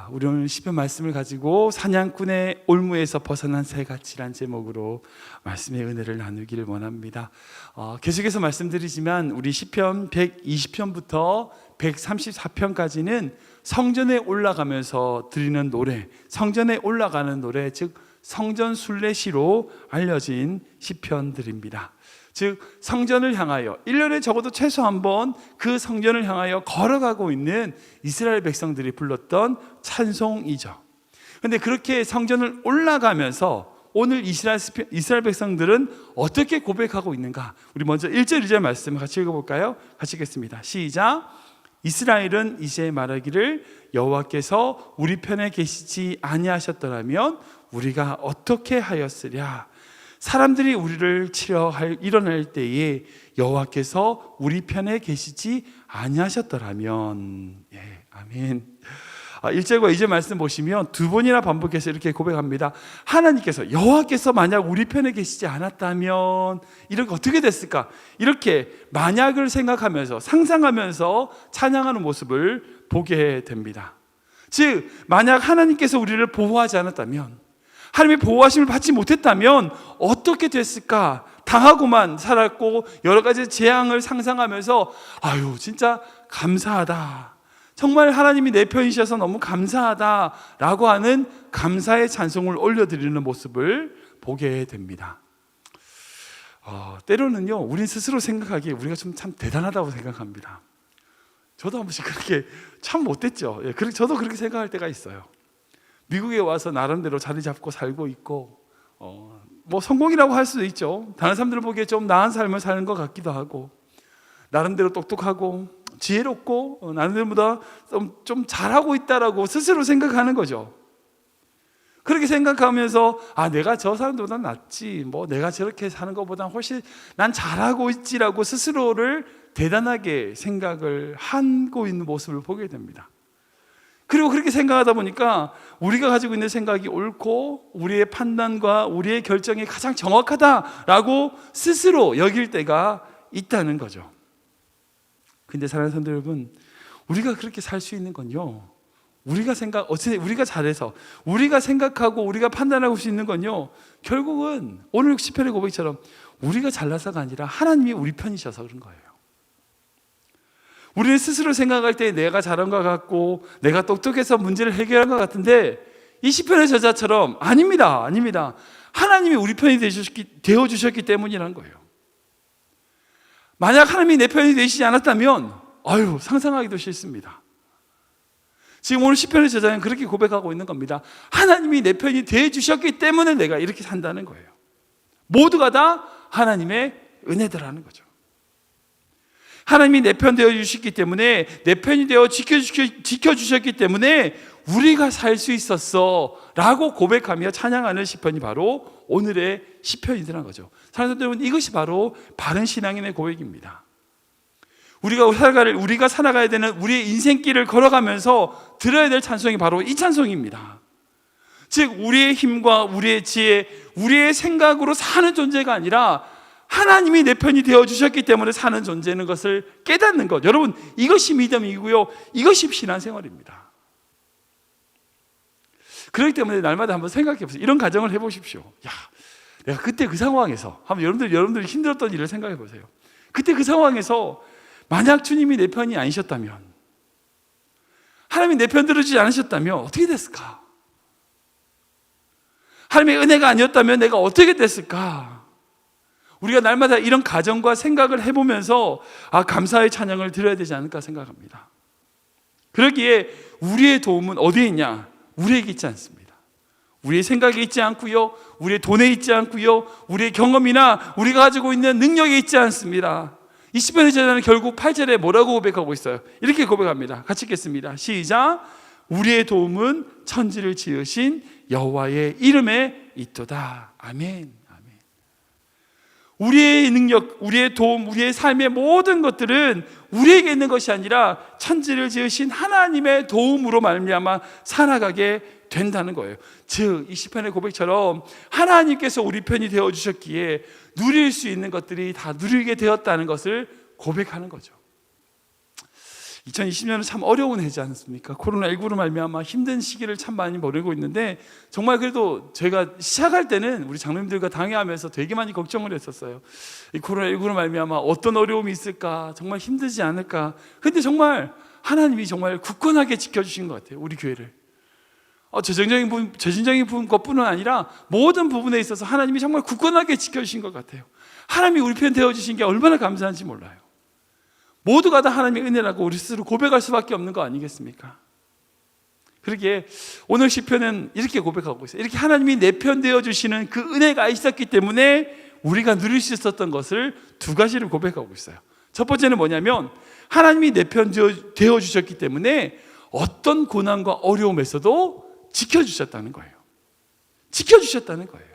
우리 오늘 시편 말씀을 가지고 사냥꾼의 올무에서 벗어난 새같이란 제목으로 말씀의 은혜를 나누기를 원합니다. 계속해서 말씀드리지만 우리 시편 120편부터 134편까지는 성전에 올라가면서 드리는 노래, 성전에 올라가는 노래, 즉 성전 순례시로 알려진 시편들입니다. 즉 성전을 향하여 1년에 적어도 최소 한 번 그 성전을 향하여 걸어가고 있는 이스라엘 백성들이 불렀던 찬송이죠. 그런데 그렇게 성전을 올라가면서 오늘 이스라엘 백성들은 어떻게 고백하고 있는가? 우리 먼저 1절 2절 말씀을 같이 읽어볼까요? 같이 읽겠습니다. 시작. 이스라엘은 이제 말하기를 여호와께서 우리 편에 계시지 아니하셨더라면 우리가 어떻게 하였으랴. 사람들이 우리를 치려 일어날 때에 여호와께서 우리 편에 계시지 아니하셨더라면. 예, 아멘. 1절과 2절 말씀 보시면 두 번이나 반복해서 이렇게 고백합니다. 하나님께서, 여호와께서 만약 우리 편에 계시지 않았다면 이렇게 어떻게 됐을까? 이렇게 만약을 생각하면서 상상하면서 찬양하는 모습을 보게 됩니다. 즉 만약 하나님께서 우리를 보호하지 않았다면, 하나님의 보호하심을 받지 못했다면 어떻게 됐을까? 당하고만 살았고 여러 가지 재앙을 상상하면서 아유 진짜 감사하다, 정말 하나님이 내 편이셔서 너무 감사하다라고 하는 감사의 찬송을 올려드리는 모습을 보게 됩니다. 때로는요 우린 스스로 생각하기에 우리가 좀 참 대단하다고 생각합니다. 저도 한 번씩 그렇게 참 못됐죠. 저도 그렇게 생각할 때가 있어요. 미국에 와서 나름대로 자리 잡고 살고 있고 뭐 성공이라고 할 수도 있죠. 다른 사람들 보기에 좀 나은 삶을 사는 것 같기도 하고, 나름대로 똑똑하고 지혜롭고 나름대로보다 좀 잘하고 있다라고 스스로 생각하는 거죠. 그렇게 생각하면서 내가 저 사람들보다 낫지, 뭐 내가 저렇게 사는 것보다 훨씬 난 잘하고 있지라고 스스로를 대단하게 생각을 하고 있는 모습을 보게 됩니다. 그리고 그렇게 생각하다 보니까 우리가 가지고 있는 생각이 옳고 우리의 판단과 우리의 결정이 가장 정확하다라고 스스로 여길 때가 있다는 거죠. 근데 사랑하는 성도 여러분, 우리가 그렇게 살 수 있는 건요, 우리가 잘해서 우리가 생각하고 우리가 판단하고 수 있는 건요, 결국은 오늘 시편의 고백처럼 우리가 잘나서가 아니라 하나님이 우리 편이셔서 그런 거예요. 우리는 스스로 생각할 때 내가 잘한 것 같고 내가 똑똑해서 문제를 해결한 것 같은데, 이 시편의 저자처럼 아닙니다. 하나님이 우리 편이 되어주셨기 때문이라는 거예요. 만약 하나님이 내 편이 되시지 않았다면 상상하기도 싫습니다. 지금 오늘 시편의 저자는 그렇게 고백하고 있는 겁니다. 하나님이 내 편이 되어주셨기 때문에 내가 이렇게 산다는 거예요. 모두가 다 하나님의 은혜더라는 거죠. 하나님이 내 편 되어 주셨기 때문에, 내 편이 되어 지켜주셨기 때문에 우리가 살 수 있었어 라고 고백하며 찬양하는 시편이 바로 오늘의 시편이라는 거죠. 사랑하는 여러분, 이것이 바로 바른 신앙인의 고백입니다. 우리가 살아가야 되는 우리의 인생길을 걸어가면서 들어야 될 찬송이 바로 이 찬송입니다. 즉 우리의 힘과 우리의 지혜, 우리의 생각으로 사는 존재가 아니라 하나님이 내 편이 되어주셨기 때문에 사는 존재는 것을 깨닫는 것, 여러분 이것이 믿음이고요, 이것이 신앙생활입니다. 그렇기 때문에 날마다 한번 생각해 보세요. 이런 가정을 해보십시오. 내가 그때 그 상황에서 한번 여러분들이 힘들었던 일을 생각해 보세요. 그때 그 상황에서 만약 주님이 내 편이 아니셨다면, 하나님이 내 편 들어주지 않으셨다면 어떻게 됐을까? 하나님의 은혜가 아니었다면 내가 어떻게 됐을까? 우리가 날마다 이런 가정과 생각을 해보면서 감사의 찬양을 드려야 되지 않을까 생각합니다. 그러기에 우리의 도움은 어디에 있냐? 우리에게 있지 않습니다. 우리의 생각에 있지 않고요, 우리의 돈에 있지 않고요, 우리의 경험이나 우리가 가지고 있는 능력에 있지 않습니다. 이 시편의 저자는 결국 8절에 뭐라고 고백하고 있어요? 이렇게 고백합니다. 같이 읽겠습니다. 시작. 우리의 도움은 천지를 지으신 여호와의 이름에 있도다. 아멘. 우리의 능력, 우리의 도움, 우리의 삶의 모든 것들은 우리에게 있는 것이 아니라 천지를 지으신 하나님의 도움으로 말미암아 살아가게 된다는 거예요. 즉 이 시편의 고백처럼 하나님께서 우리 편이 되어주셨기에 누릴 수 있는 것들이 다 누리게 되었다는 것을 고백하는 거죠. 2020년은 참 어려운 해지 않습니까? 코로나19로 말미암아 힘든 시기를 참 많이 보내고 있는데, 정말 그래도 저희가 시작할 때는 우리 장로님들과 당회하면서 되게 많이 걱정을 했었어요. 이 코로나19로 말미암아 어떤 어려움이 있을까, 정말 힘들지 않을까. 근데 정말 하나님이 정말 굳건하게 지켜주신 것 같아요, 우리 교회를. 재정적인 것뿐은 아니라 모든 부분에 있어서 하나님이 정말 굳건하게 지켜주신 것 같아요. 하나님이 우리 편 되어주신 게 얼마나 감사한지 몰라요. 모두가 다 하나님의 은혜라고 우리 스스로 고백할 수밖에 없는 거 아니겠습니까? 그러기에 오늘 시편은 이렇게 고백하고 있어요. 이렇게 하나님이 내 편 되어주시는 그 은혜가 있었기 때문에 우리가 누릴 수 있었던 것을 두 가지를 고백하고 있어요. 첫 번째는 뭐냐면, 하나님이 내 편 되어주셨기 때문에 어떤 고난과 어려움에서도 지켜주셨다는 거예요. 지켜주셨다는 거예요.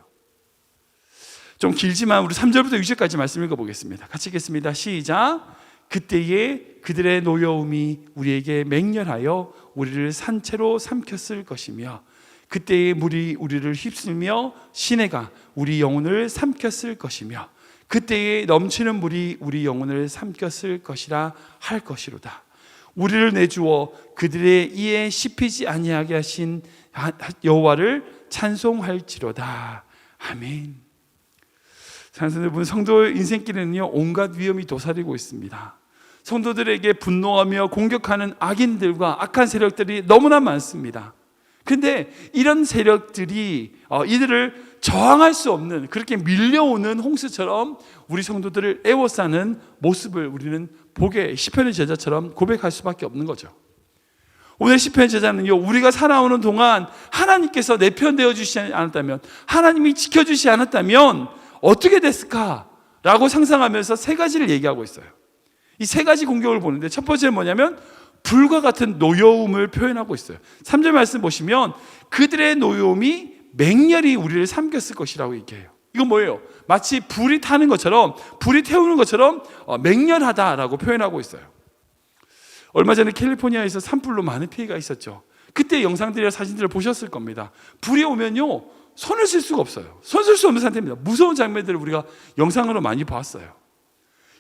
좀 길지만 우리 3절부터 6절까지 말씀 읽어보겠습니다. 같이 읽겠습니다. 시작. 그때에 그들의 노여움이 우리에게 맹렬하여 우리를 산채로 삼켰을 것이며, 그때에 물이 우리를 휩쓸며 시내가 우리 영혼을 삼켰을 것이며, 그때에 넘치는 물이 우리 영혼을 삼켰을 것이라 할 것이로다. 우리를 내주어 그들의 이에 씹히지 아니하게 하신 여호와를 찬송할지로다. 아멘. 사랑하는 여러분, 성도 인생길에는요 온갖 위험이 도사리고 있습니다. 성도들에게 분노하며 공격하는 악인들과 악한 세력들이 너무나 많습니다. 근데 이런 세력들이 이들을 저항할 수 없는, 그렇게 밀려오는 홍수처럼 우리 성도들을 에워싸는 모습을 우리는 보게, 시편의 제자처럼 고백할 수밖에 없는 거죠. 오늘 시편의 제자는요, 우리가 살아오는 동안 하나님께서 내 편 되어주시지 않았다면, 하나님이 지켜주시지 않았다면 어떻게 됐을까라고 상상하면서 세 가지를 얘기하고 있어요. 이 세 가지 공격을 보는데, 첫 번째는 뭐냐면 불과 같은 노여움을 표현하고 있어요. 3절 말씀 보시면 그들의 노여움이 맹렬히 우리를 삼켰을 것이라고 얘기해요. 이건 뭐예요? 마치 불이 타는 것처럼, 불이 태우는 것처럼 맹렬하다라고 표현하고 있어요. 얼마 전에 캘리포니아에서 산불로 많은 피해가 있었죠. 그때 영상들이나 사진들을 보셨을 겁니다. 불이 오면요 손을 쓸 수가 없어요. 손 쓸 수 없는 상태입니다. 무서운 장면들을 우리가 영상으로 많이 봤어요.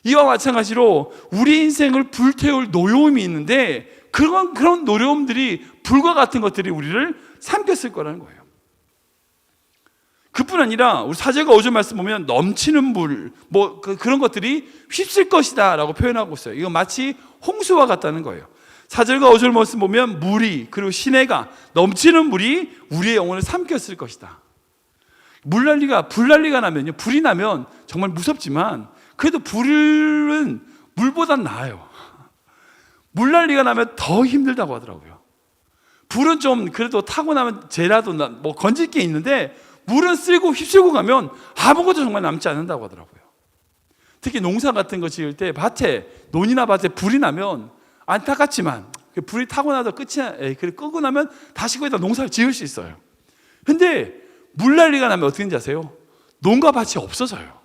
이와 마찬가지로 우리 인생을 불태울 노여움이 있는데, 그런 노여움들이, 불과 같은 것들이 우리를 삼켰을 거라는 거예요. 그뿐 아니라 우리 4절과 5절 말씀 보면 넘치는 물, 그런 것들이 휩쓸 것이다 라고 표현하고 있어요. 이건 마치 홍수와 같다는 거예요. 4절과 5절 말씀 보면 물이, 그리고 시내가, 넘치는 물이 우리의 영혼을 삼켰을 것이다. 불난리가 나면요, 불이 나면 정말 무섭지만 그래도 불은 물보단 나아요. 물난리가 나면 더 힘들다고 하더라고요. 불은 좀 그래도 타고 나면 쟤라도 건질 게 있는데, 물은 쓸고 휩쓸고 가면 아무것도 정말 남지 않는다고 하더라고요. 특히 농사 같은 거 지을 때 논이나 밭에 불이 나면 안타깝지만 불이 타고 나서 끝이야. 끄고 나면 다시 거기다 농사를 지을 수 있어요. 근데 물난리가 나면 어떻게 되는지 아세요? 농가 밭이 없어져요.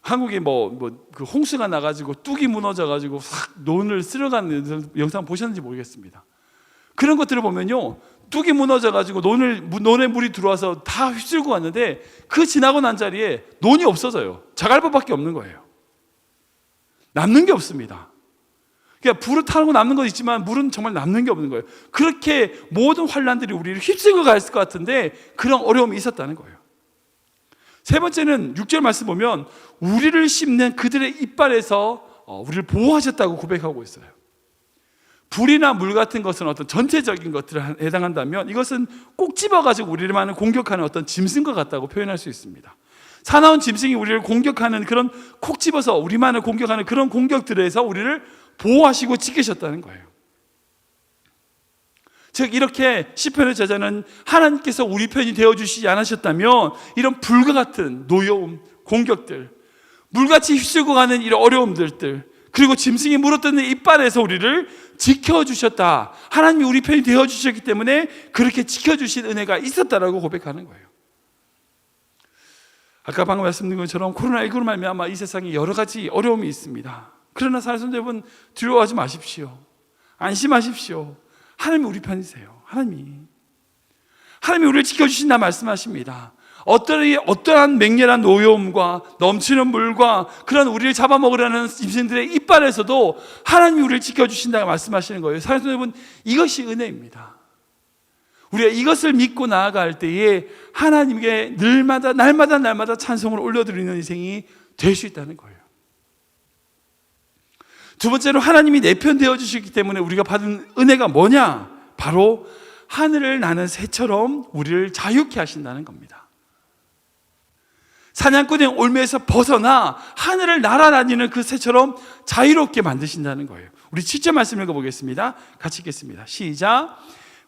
한국에 그 홍수가 나가지고 뚝이 무너져가지고 싹 논을 쓸어가는 영상 보셨는지 모르겠습니다. 그런 것들을 보면요, 뚝이 무너져가지고 논에 물이 들어와서 다 휩쓸고 갔는데, 그 지나고 난 자리에 논이 없어져요. 자갈밭밖에 없는 거예요. 남는 게 없습니다. 그러니까 불을 타고 남는 건 있지만 물은 정말 남는 게 없는 거예요. 그렇게 모든 환란들이 우리를 휩쓸고 갔을 것 같은데 그런 어려움이 있었다는 거예요. 세 번째는 6절 말씀 보면 우리를 씹는 그들의 이빨에서 우리를 보호하셨다고 고백하고 있어요. 불이나 물 같은 것은 어떤 전체적인 것들에 해당한다면, 이것은 꼭 집어가지고 우리만을 공격하는 어떤 짐승과 같다고 표현할 수 있습니다. 사나운 짐승이 우리를 공격하는, 그런 콕 집어서 우리만을 공격하는 그런 공격들에서 우리를 보호하시고 지키셨다는 거예요. 즉 이렇게 시편의 제자는 하나님께서 우리 편이 되어주시지 않으셨다면 이런 불과 같은 노여움, 공격들, 물같이 휩쓸고 가는 이런 어려움들, 그리고 짐승이 물어뜯는 이빨에서 우리를 지켜주셨다. 하나님이 우리 편이 되어주셨기 때문에 그렇게 지켜주신 은혜가 있었다라고 고백하는 거예요. 아까 방금 말씀드린 것처럼 코로나19로 말미암아 이 세상에 여러 가지 어려움이 있습니다. 그러나 사랑하는 여러분, 두려워하지 마십시오. 안심하십시오. 하나님이 우리 편이세요. 하나님이 우리를 지켜주신다 말씀하십니다. 어떠한 맹렬한 노여움과 넘치는 물과 그런 우리를 잡아먹으려는 짐승들의 이빨에서도 하나님이 우리를 지켜주신다고 말씀하시는 거예요. 사랑하는 여러분, 이것이 은혜입니다. 우리가 이것을 믿고 나아갈 때에 하나님께 날마다 찬송을 올려드리는 인생이 될 수 있다는 거예요. 두 번째로, 하나님이 내 편 되어주시기 때문에 우리가 받은 은혜가 뭐냐? 바로 하늘을 나는 새처럼 우리를 자유케 하신다는 겁니다. 사냥꾼의 올무에서 벗어나 하늘을 날아다니는 그 새처럼 자유롭게 만드신다는 거예요. 우리 7절 말씀 읽어보겠습니다. 같이 읽겠습니다. 시작.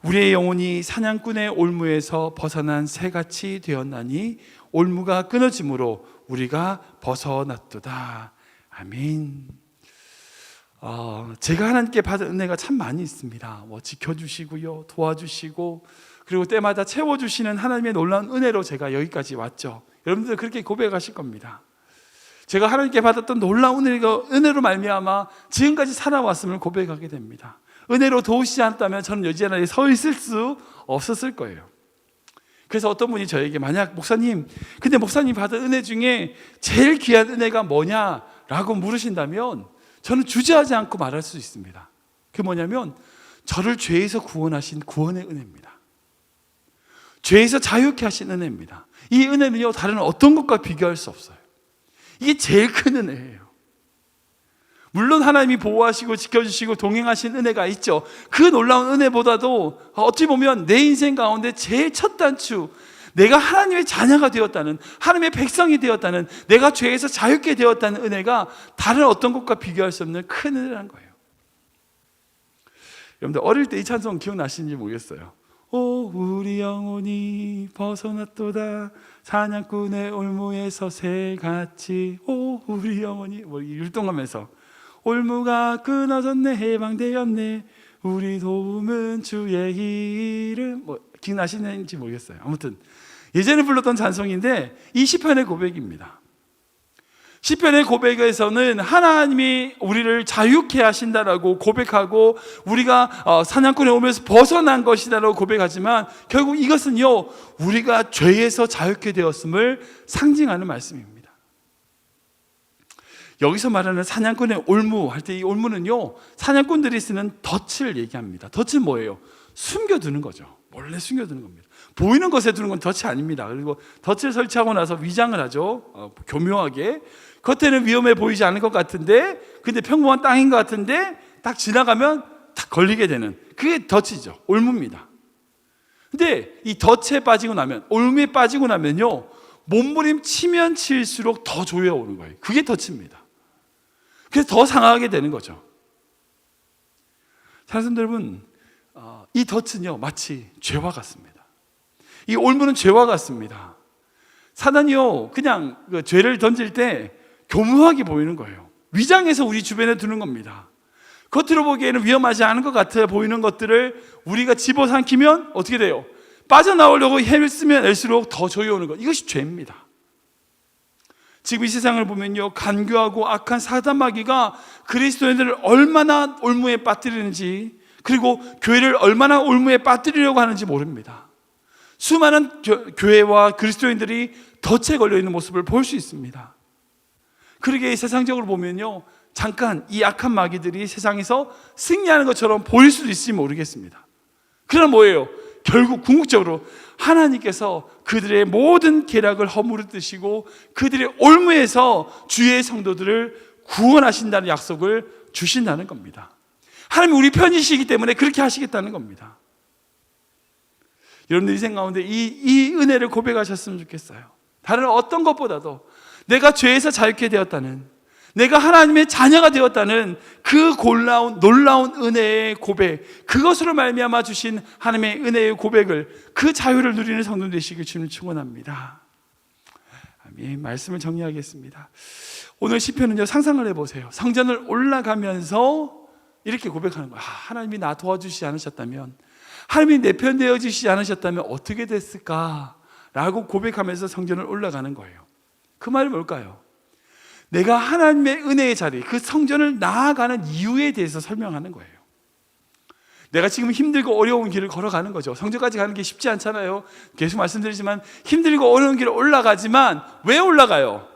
우리의 영혼이 사냥꾼의 올무에서 벗어난 새같이 되었나니 올무가 끊어짐으로 우리가 벗어났도다. 아멘. 제가 하나님께 받은 은혜가 참 많이 있습니다. 지켜주시고요, 도와주시고, 그리고 때마다 채워주시는 하나님의 놀라운 은혜로 제가 여기까지 왔죠. 여러분들 그렇게 고백하실 겁니다. 제가 하나님께 받았던 놀라운 은혜로 말미암아 지금까지 살아왔음을 고백하게 됩니다. 은혜로 도우시지 않았다면 저는 여기 자리에 서 있을 수 없었을 거예요. 그래서 어떤 분이 저에게, 만약 목사님, 근데 목사님 받은 은혜 중에 제일 귀한 은혜가 뭐냐라고 물으신다면 저는 주저하지 않고 말할 수 있습니다. 그게 뭐냐면 저를 죄에서 구원하신 구원의 은혜입니다. 죄에서 자유케 하신 은혜입니다. 이 은혜는요, 다른 어떤 것과 비교할 수 없어요. 이게 제일 큰 은혜예요. 물론 하나님이 보호하시고 지켜주시고 동행하신 은혜가 있죠. 그 놀라운 은혜보다도 어찌 보면 내 인생 가운데 제일 첫 단추, 내가 하나님의 자녀가 되었다는, 하나님의 백성이 되었다는, 내가 죄에서 자유케 되었다는 은혜가 다른 어떤 것과 비교할 수 없는 큰 은혜라는 거예요. 여러분들 어릴 때 이 찬송 기억나시는지 모르겠어요. 오 우리 영혼이 벗어났도다 사냥꾼의 올무에서 새같이. 오 우리 영혼이, 율동하면서 올무가 끊어졌네, 해방되었네, 우리 도움은 주의 이름. 기억나시는지 모르겠어요. 아무튼 예전에 불렀던 찬송인데 이 시편의 고백입니다. 시편의 고백에서는 하나님이 우리를 자유케 하신다라고 고백하고, 우리가 사냥꾼의 올무에서 벗어난 것이다라고 고백하지만 결국 이것은요, 우리가 죄에서 자유케 되었음을 상징하는 말씀입니다. 여기서 말하는 사냥꾼의 올무 할 때, 이 올무는요, 사냥꾼들이 쓰는 덫을 얘기합니다. 덫은 뭐예요? 숨겨두는 거죠. 몰래 숨겨두는 겁니다. 보이는 것에 두는 건 덫이 아닙니다. 그리고 덫을 설치하고 나서 위장을 하죠. 교묘하게. 겉에는 위험해 보이지 않을 것 같은데, 근데 평범한 땅인 것 같은데 딱 지나가면 딱 걸리게 되는, 그게 덫이죠. 올무입니다. 근데 이 덫에 빠지고 나면, 올무에 빠지고 나면요, 몸부림치면 칠수록 더 조여오는 거예요. 그게 덫입니다. 그래서 더 상하게 되는 거죠. 사랑하는 여러분, 이 덫은요, 마치 죄와 같습니다. 이 올무는 죄와 같습니다. 사단이요, 그냥 그 죄를 던질 때 교묘하게 보이는 거예요. 위장해서 우리 주변에 두는 겁니다. 겉으로 보기에는 위험하지 않은 것 같아 보이는 것들을 우리가 집어삼키면 어떻게 돼요? 빠져나오려고 힘을 쓰면 앨수록 더 조여오는 것. 이것이 죄입니다. 지금 이 세상을 보면요, 간교하고 악한 사단마귀가 그리스도인들을 얼마나 올무에 빠뜨리는지, 그리고 교회를 얼마나 올무에 빠뜨리려고 하는지 모릅니다. 수많은 교회와 그리스도인들이 덫에 걸려있는 모습을 볼 수 있습니다. 그러게 세상적으로 보면요, 잠깐 이 악한 마귀들이 세상에서 승리하는 것처럼 보일 수도 있을지 모르겠습니다. 그러나 뭐예요? 결국 궁극적으로 하나님께서 그들의 모든 계략을 허물으시고 그들의 올무에서 주의 성도들을 구원하신다는 약속을 주신다는 겁니다. 하나님이 우리 편이시기 때문에 그렇게 하시겠다는 겁니다. 여러분들 인생 가운데 이 은혜를 고백하셨으면 좋겠어요. 다른 어떤 것보다도 내가 죄에서 자유케 되었다는, 내가 하나님의 자녀가 되었다는 그 놀라운 은혜의 고백, 그것으로 말미암아 주신 하나님의 은혜의 고백을, 그 자유를 누리는 성도 되시길 주님 축원합니다. 아멘. 말씀을 정리하겠습니다. 오늘 시편은요, 상상을 해보세요. 성전을 올라가면서 이렇게 고백하는 거예요. 하나님이 나 도와주시지 않으셨다면, 하나님이 내 편 되어주시지 않으셨다면 어떻게 됐을까? 라고 고백하면서 성전을 올라가는 거예요. 그 말이 뭘까요? 내가 하나님의 은혜의 자리, 그 성전을 나아가는 이유에 대해서 설명하는 거예요. 내가 지금 힘들고 어려운 길을 걸어가는 거죠. 성전까지 가는 게 쉽지 않잖아요. 계속 말씀드리지만 힘들고 어려운 길을 올라가지만 왜 올라가요?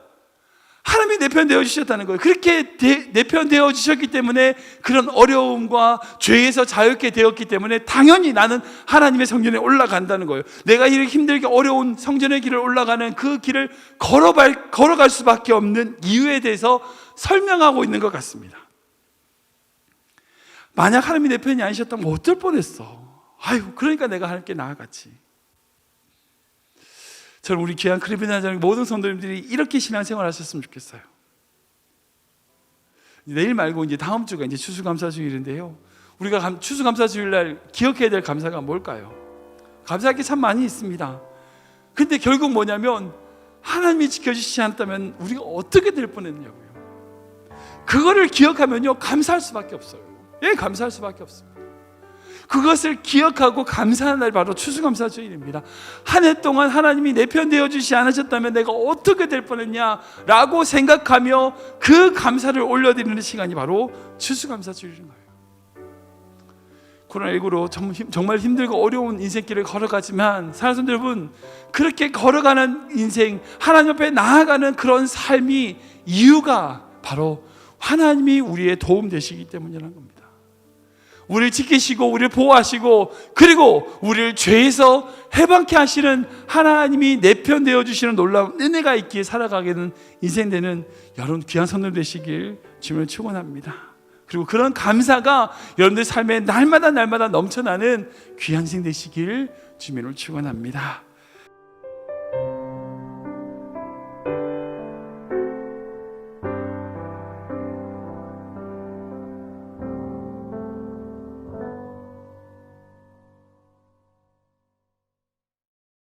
하나님이 내 편 되어 주셨다는 거예요. 그렇게 내 편 되어 주셨기 때문에 그런 어려움과 죄에서 자유롭게 되었기 때문에 당연히 나는 하나님의 성전에 올라간다는 거예요. 내가 이렇게 힘들게 어려운 성전의 길을 올라가는 그 길을 걸어갈 수밖에 없는 이유에 대해서 설명하고 있는 것 같습니다. 만약 하나님이 내 편이 아니셨다면 어떨 뻔했어. 아유, 그러니까 내가 하나님께 나아갔지. 저는 우리 귀한 크리비나장 모든 성도님들이 이렇게 신앙생활 하셨으면 좋겠어요. 내일 말고 이제 다음 주가 이제 추수감사주일인데요. 우리가 추수감사주일날 기억해야 될 감사가 뭘까요? 감사할 게 참 많이 있습니다. 근데 결국 뭐냐면 하나님이 지켜주시지 않았다면 우리가 어떻게 될 뻔했냐고요. 그거를 기억하면요 감사할 수밖에 없어요. 예, 감사할 수밖에 없어요. 그것을 기억하고 감사하는 날 바로 추수감사주일입니다. 한 해 동안 하나님이 내 편 되어주시지 않으셨다면 내가 어떻게 될 뻔했냐라고 생각하며 그 감사를 올려드리는 시간이 바로 추수감사주일인 거예요. 코로나19로 정말 힘들고 어려운 인생길을 걸어가지만 사랑하는 여러분, 그렇게 걸어가는 인생, 하나님 앞에 나아가는 그런 삶이 이유가 바로 하나님이 우리의 도움 되시기 때문이라는 겁니다. 우리를 지키시고 우리를 보호하시고 그리고 우리를 죄에서 해방케 하시는 하나님이 내 편 되어주시는 놀라운 은혜가 있기에 살아가게 되는 인생 되는 여러분 귀한 성도들 되시길 주님을 축원합니다. 그리고 그런 감사가 여러분들 삶에 날마다 넘쳐나는 귀한 인생 되시길 주님을 축원합니다.